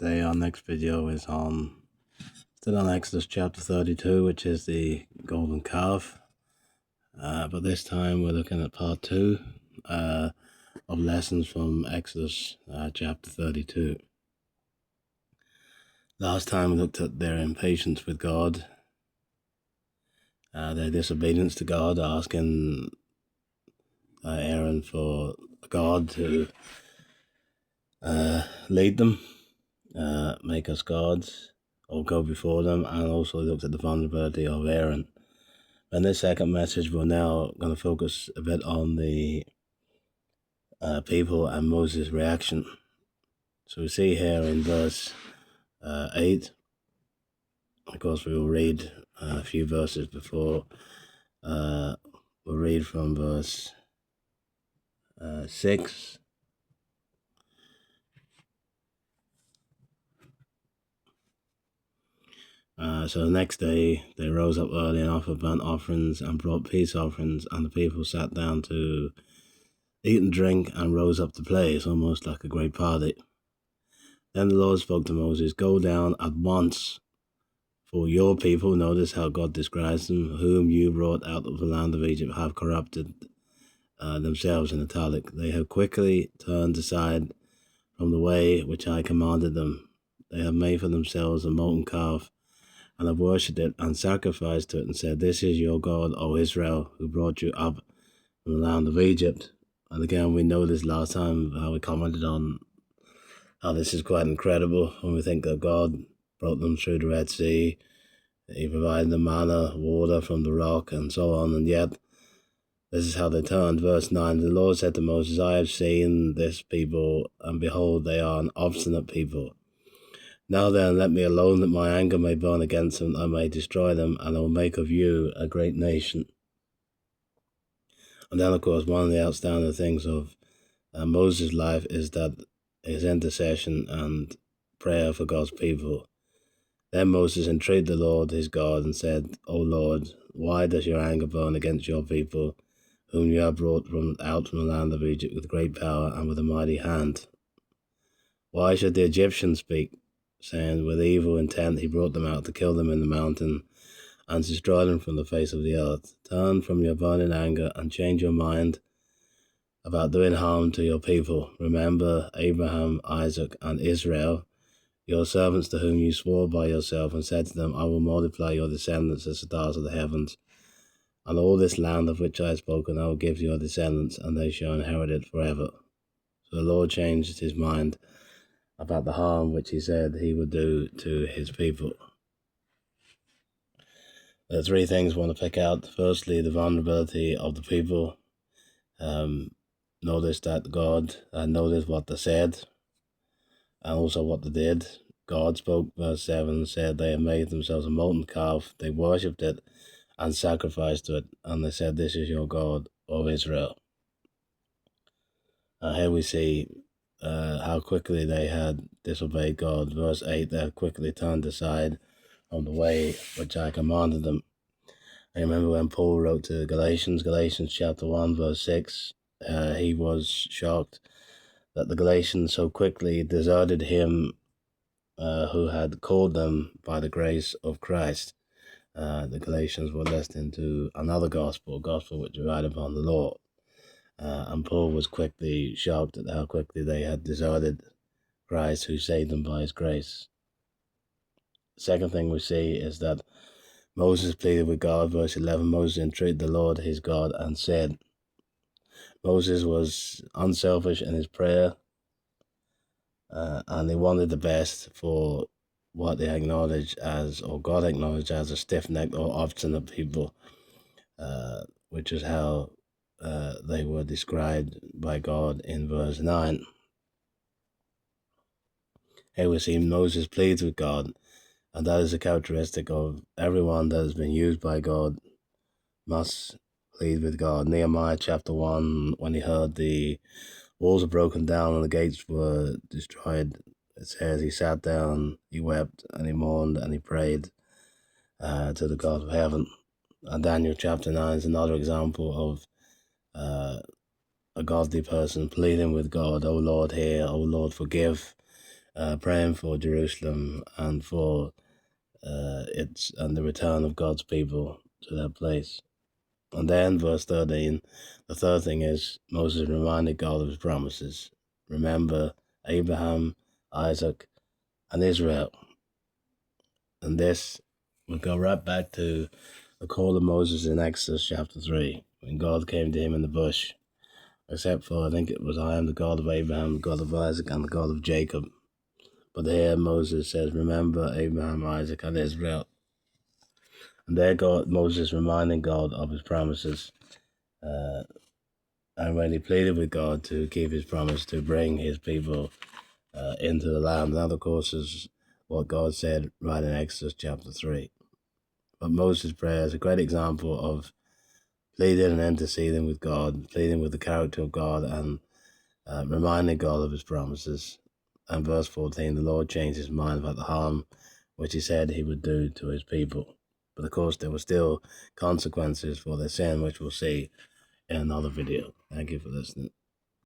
Today our next video is still on Exodus chapter 32, which is the golden calf. But this time we're looking at part 2 of lessons from Exodus chapter 32. Last time we looked at their impatience with God, their disobedience to God, asking Aaron for God to lead them, make us gods, or go before them, and also looked at the vulnerability of Aaron. In this second message, we're now going to focus a bit on the people and Moses' reaction. So we see here in verse 8, of course we will read a few verses before, we'll read from verse 6. So the next day they rose up early and offered burnt offerings and brought peace offerings, and the people sat down to eat and drink and rose up to play. It's almost like a great party. Then the Lord spoke to Moses, "Go down at once, for your people," notice how God describes them, "whom you brought out of the land of Egypt, have corrupted themselves," in italic. "They have quickly turned aside from the way which I commanded them. They have made for themselves a molten calf, and have worshipped it and sacrificed to it, and said, 'This is your God, O Israel, who brought you up from the land of Egypt.'" And again, we noticed last time how we commented on how this is quite incredible when we think that God brought them through the Red Sea. He provided the manna, water from the rock, and so on, and yet this is how they turned. Verse 9, "The Lord said to Moses, I have seen this people, and behold, they are an obstinate people. Now then, let me alone, that my anger may burn against them, I may destroy them, and I will make of you a great nation." And then, of course, one of the outstanding things of Moses' life is that his intercession and prayer for God's people. Then Moses entreated the Lord his God and said, "O Lord, why does your anger burn against your people, whom you have brought out from the land of Egypt with great power and with a mighty hand? Why should the Egyptians speak, saying, with evil intent he brought them out to kill them in the mountain and to destroy them from the face of the earth? Turn from your burning anger and change your mind about doing harm to your people. Remember Abraham, Isaac, and Israel, your servants, to whom you swore by yourself and said to them, I will multiply your descendants as the stars of the heavens, and all this land of which I have spoken I will give to your descendants, and they shall inherit it forever." So the Lord changed his mind about the harm which he said he would do to his people. There are three things I want to pick out. Firstly, the vulnerability of the people. Notice that God noticed what they said and also what they did. God spoke, verse 7, said they have made themselves a molten calf, they worshipped it and sacrificed to it, and they said, "This is your God, O Israel." Here we see how quickly they had disobeyed God. Verse 8, they had quickly turned aside from the way which I commanded them. I remember when Paul wrote to Galatians chapter 1, verse 6, he was shocked that the Galatians so quickly deserted him who had called them by the grace of Christ. The Galatians were destined to another gospel which relied upon the law. And Paul was quickly shocked at how quickly they had deserted Christ, who saved them by his grace. Second thing we see is that Moses pleaded with God. Verse 11, Moses entreated the Lord his God and said. Moses was unselfish in his prayer, and he wanted the best for what they acknowledged as, or God acknowledged as, a stiff-necked or obstinate people, which is how they were described by God in verse 9. Here we see Moses pleads with God, and that is a characteristic of everyone that has been used by God, must plead with God. Nehemiah chapter 1, when he heard the walls were broken down and the gates were destroyed, it says he sat down, he wept, and he mourned, and he prayed to the God of heaven. And Daniel chapter 9 is another example of a godly person pleading with God, "O Lord, hear, O Lord, forgive." praying for Jerusalem and for the return of God's people to that place. And then, verse 13, the third thing is Moses reminded God of his promises. Remember Abraham, Isaac, and Israel. And this will go right back to the call of Moses in Exodus chapter 3, when God came to him in the bush, except for, I think it was, I am the God of Abraham, the God of Isaac, and the God of Jacob. But here Moses says, remember Abraham, Isaac, and Israel. And there Moses reminding God of his promises. And when he pleaded with God to keep his promise to bring his people into the land, that of course is what God said right in Exodus chapter 3. But Moses' prayer is a great example of pleading and interceding with God, pleading with the character of God, and reminding God of his promises. And verse 14, the Lord changed his mind about the harm which he said he would do to his people. But of course, there were still consequences for their sin, which we'll see in another video. Thank you for listening.